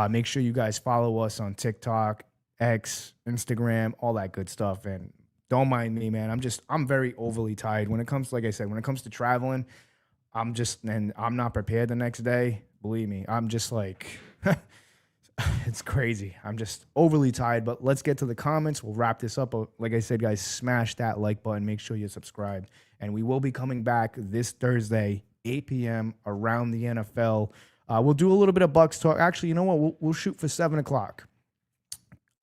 A: Make sure you guys follow us on TikTok, X, Instagram, all that good stuff. And don't mind me, man. I'm very overly tired when it comes, like I said, when it comes to traveling. I'm not prepared the next day. Believe me, I'm just like, it's crazy. I'm just overly tired, but let's get to the comments. We'll wrap this up. Like I said, guys, smash that like button. Make sure you're subscribed. And we will be coming back this Thursday, 8 p.m. around the NFL. We'll do a little bit of Bucks talk. Actually, you know what? We'll shoot for 7 o'clock.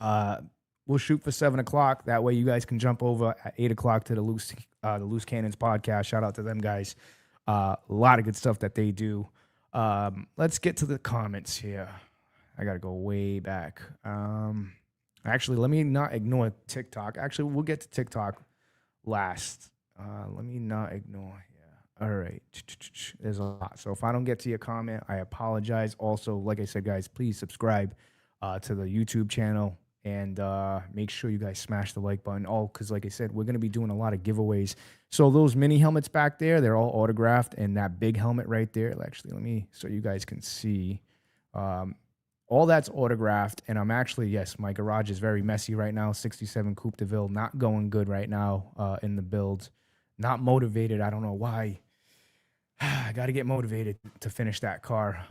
A: We'll shoot for 7 o'clock. That way you guys can jump over at 8 o'clock to the Loose Cannons podcast. Shout out to them guys. A lot of good stuff that they do. Let's get to the comments here. I got to go way back. Actually, let me not ignore TikTok. Actually, we'll get to TikTok last. Let me not ignore. Yeah. All right. There's a lot. So if I don't get to your comment, I apologize. Also, like I said, guys, please subscribe to the YouTube channel. And make sure you guys smash the like button. Because like I said, we're going to be doing a lot of giveaways. So those mini helmets back there, they're all autographed. And that big helmet right there, actually, let me, so you guys can see. All that's autographed. And I'm actually, yes, my garage is very messy right now. 67 Coupe de Ville, not going good right now in the build. Not motivated. I don't know why. I got to get motivated to finish that car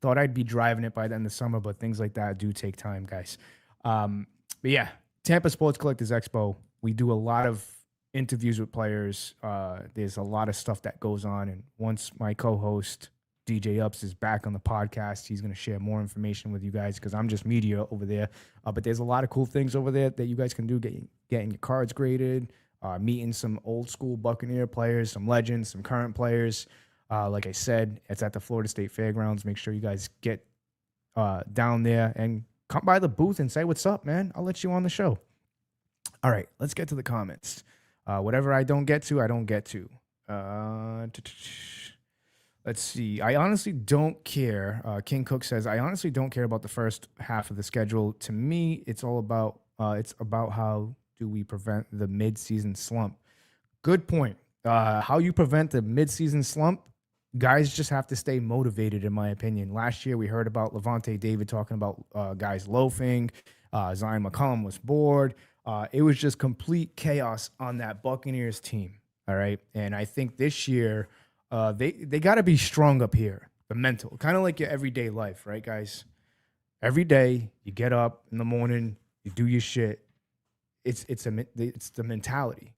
A: Thought I'd be driving it by the end of summer, but things like that do take time, guys. But yeah, Tampa Sports Collectors Expo. We do a lot of interviews with players. There's a lot of stuff that goes on. And once my co-host DJ Ups is back on the podcast, he's going to share more information with you guys because I'm just media over there. But there's a lot of cool things over there that you guys can do, getting your cards graded, meeting some old school Buccaneer players, some legends, some current players. Like I said, it's at the Florida State Fairgrounds. Make sure you guys get down there and come by the booth and say what's up, man. I'll let you on the show. All right, let's get to the comments. Whatever I don't get to, I don't get to. Let's see. I honestly don't care. King Cook says, I honestly don't care about the first half of the schedule. To me, it's all about how do we prevent the mid-season slump. Good point. How you prevent the mid-season slump, guys just have to stay motivated, in my opinion. Last year, we heard about Levante David talking about guys loafing. Zion McCollum was bored. It was just complete chaos on that Buccaneers team. All right. And I think this year, they got to be strong up here, the mental, kind of like your everyday life, right, guys? Every day you get up in the morning, you do your shit. It's the mentality.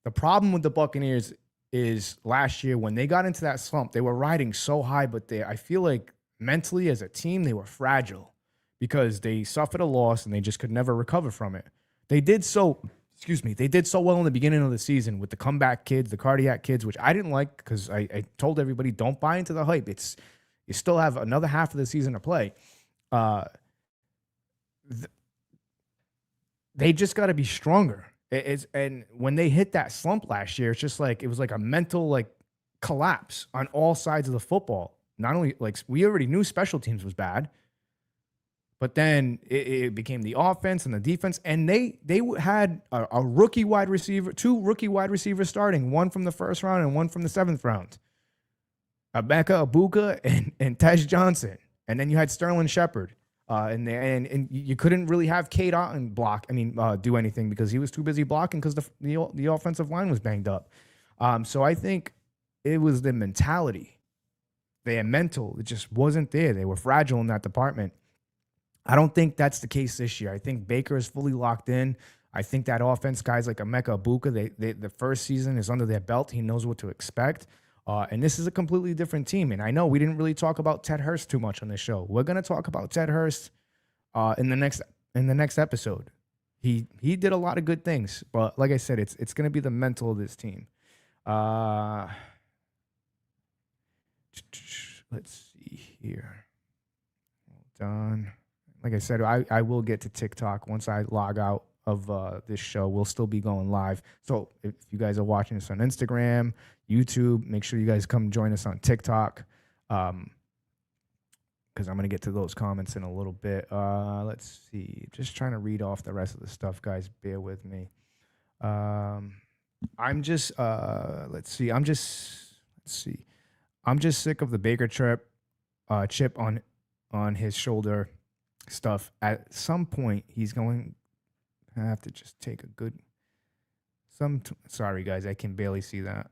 A: The problem with the Buccaneers is last year when they got into that slump, they were riding so high, but I feel like mentally as a team, they were fragile because they suffered a loss and they just could never recover from it. They did so well in the beginning of the season with the comeback kids, the cardiac kids, which I didn't like because I told everybody, don't buy into the hype. You still have another half of the season to play. They just got to be stronger. And when they hit that slump last year, it's just like, it was like a mental collapse on all sides of the football. Not only we already knew special teams was bad, but then it became the offense and the defense, and they had a rookie wide receiver, two rookie wide receivers starting, one from the first round and one from the seventh round. Emeka Egbuka and Tej Johnson, and then you had Sterling Shepard, and you couldn't really have Cade Otton do anything because he was too busy blocking because the offensive line was banged up. So I think it was the mentality, their mental, it just wasn't there. They were fragile in that department. I don't think that's the case this year. I think Baker is fully locked in. I think that offense, guys like Emeka Egbuka, the first season is under their belt. He knows what to expect. And this is a completely different team. And I know we didn't really talk about Ted Hurst too much on this show. We're going to talk about Ted Hurst in the next episode. He did a lot of good things. But like I said, it's going to be the mental of this team. Let's see here. Hold on. Like I said, I will get to TikTok once I log out of this show. We'll still be going live. So if you guys are watching us on Instagram, YouTube, make sure you guys come join us on TikTok because I'm going to get to those comments in a little bit. Let's see. Just trying to read off the rest of the stuff, guys. Bear with me. I'm just sick of the Baker chip on his shoulder stuff. At some point, he's going to have to just take a good. Sorry, guys, I can barely see that.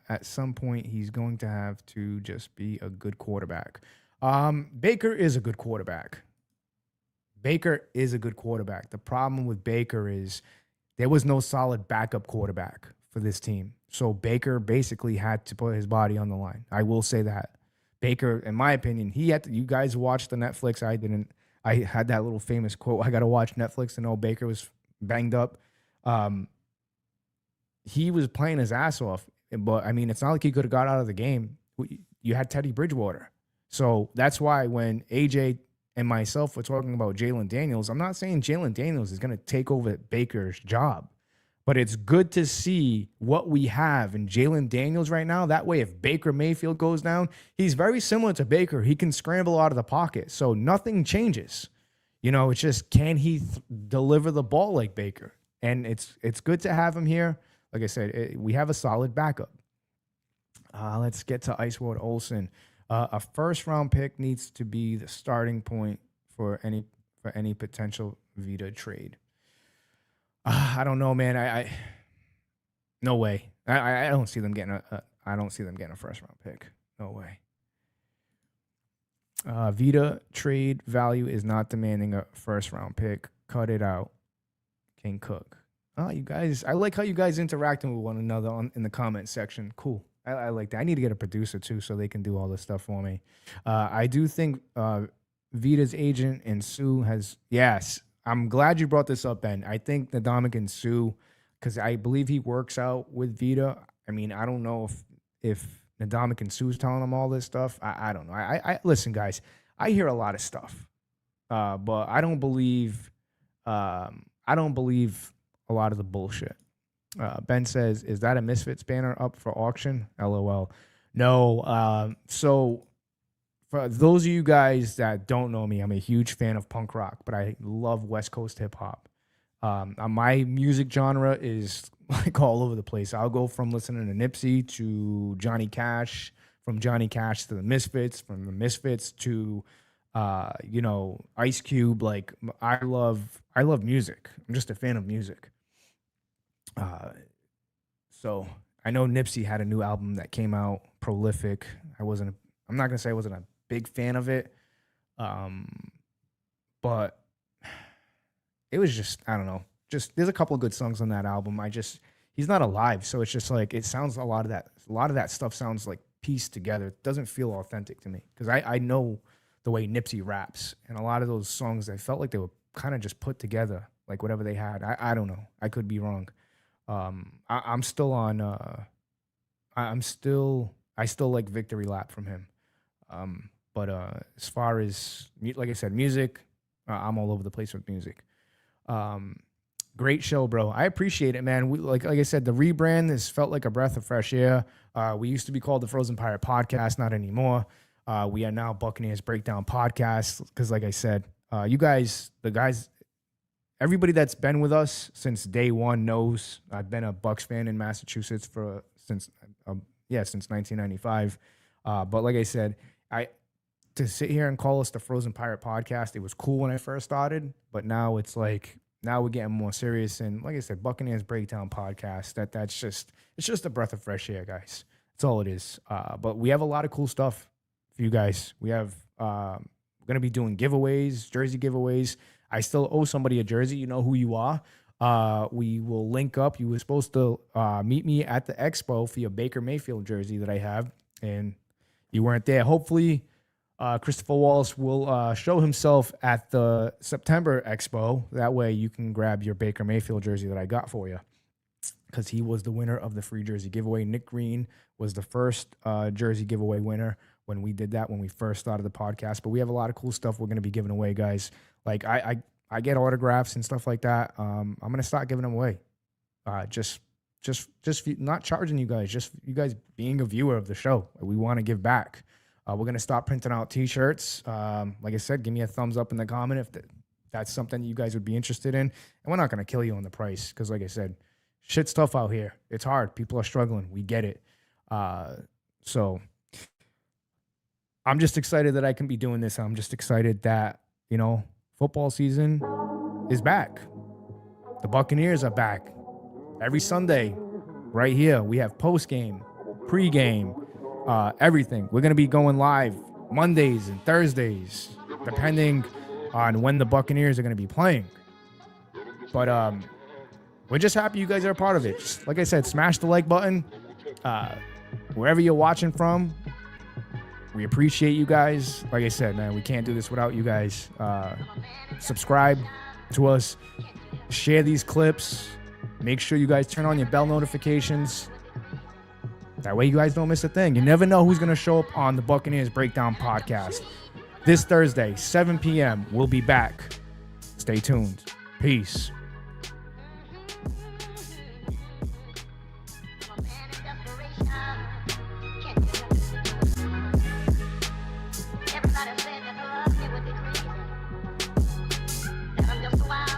A: At some point, he's going to have to just be a good quarterback. Baker is a good quarterback. The problem with Baker is there was no solid backup quarterback for this team. So Baker basically had to put his body on the line. I will say that. Baker, in my opinion, you guys watched the Netflix. I didn't. I had that little famous quote, I got to watch Netflix to know Baker was banged up. He was playing his ass off. But, I mean, it's not like he could have got out of the game. You had Teddy Bridgewater. So that's why when AJ and myself were talking about Jalen Daniels, I'm not saying Jalen Daniels is going to take over Baker's job. But it's good to see what we have in Jalen Daniels right now. That way, if Baker Mayfield goes down, he's very similar to Baker. He can scramble out of the pocket. So nothing changes. It's just, can he deliver the ball like Baker? And it's good to have him here. Like I said, we have a solid backup. Let's get to Icewood Olsen. A first-round pick needs to be the starting point for any potential Vita trade. I don't know, man. I no way. I don't see them getting a first round pick. No way. Vita trade value is not demanding a first round pick. Cut it out. King Cook. Oh, you guys, I like how you guys interacting with one another in the comment section. Cool. I like that. I need to get a producer too so they can do all this stuff for me. I do think Vita's agent and Sue has, yes, I'm glad you brought this up, Ben. I think Ndamukong and Sue, because I believe he works out with Vita. I mean, I don't know if Ndamukong and Sue's telling him all this stuff. I don't know. I listen, guys, I hear a lot of stuff, but I don't believe a lot of the bullshit. Ben says, is that a Misfits banner up for auction? LOL. No. So for those of you guys that don't know me, I'm a huge fan of punk rock, but I love West Coast hip hop. My music genre is like all over the place. I'll go from listening to Nipsey to Johnny Cash, from Johnny Cash to the Misfits, from the Misfits to Ice Cube. Like I love music. I'm just a fan of music. So I know Nipsey had a new album that came out, Prolific. I'm not gonna say I wasn't a big fan of it, but it was just, I don't know. Just there's a couple of good songs on that album. He's not alive, so it's just like it sounds a lot of that stuff sounds like pieced together. It doesn't feel authentic to me because I know the way Nipsey raps, and a lot of those songs I felt like they were kind of just put together, like whatever they had. I don't know. I could be wrong. I'm still on. I still like Victory Lap from him. But as far as like I said, music, I'm all over the place with music. Great show, bro. I appreciate it, man. Like I said, the rebrand has felt like a breath of fresh air. We used to be called the Frozen Pirate Podcast, not anymore. We are now Buccaneers Breakdown Podcast because, like I said, you guys, the guys. Everybody that's been with us since day one knows I've been a Bucs fan in Massachusetts since 1995. But like I said, to sit here and call us the Frozen Pirate Podcast, it was cool when I first started, but now it's like we're getting more serious. And like I said, Buccaneers Breakdown Podcast. It's just a breath of fresh air, guys. That's all it is. But we have a lot of cool stuff for you guys. We have we're gonna be doing giveaways, jersey giveaways. I still owe somebody a jersey. You know who you are. We will link up. You were supposed to meet me at the expo for your Baker Mayfield jersey that I have, and you weren't there. Hopefully, Christopher Wallace will show himself at the September expo. That way you can grab your Baker Mayfield jersey that I got for you because he was the winner of the free jersey giveaway. Nick Green was the first jersey giveaway winner when we did that, when we first started the podcast. But we have a lot of cool stuff we're going to be giving away, guys. Like I get autographs and stuff like that. I'm going to start giving them away. Just not charging you guys, just you guys being a viewer of the show. We want to give back. We're going to stop printing out t-shirts. Like I said, give me a thumbs up in the comment if that's something you guys would be interested in. And we're not going to kill you on the price because, like I said, shit's tough out here. It's hard. People are struggling. We get it. So I'm just excited that I can be doing this. I'm just excited that, football season is back. The Buccaneers are back. Every Sunday, right here, we have post-game, pre-game, everything. We're going to be going live Mondays and Thursdays, depending on when the Buccaneers are going to be playing. But we're just happy you guys are a part of it. Just, like I said, smash the like button. Wherever you're watching from, we appreciate you guys. Like I said, man, we can't do this without you guys. Subscribe to us. Share these clips. Make sure you guys turn on your bell notifications. That way you guys don't miss a thing. You never know who's going to show up on the Buccaneers Breakdown podcast. This Thursday, 7 p.m., we'll be back. Stay tuned. Peace.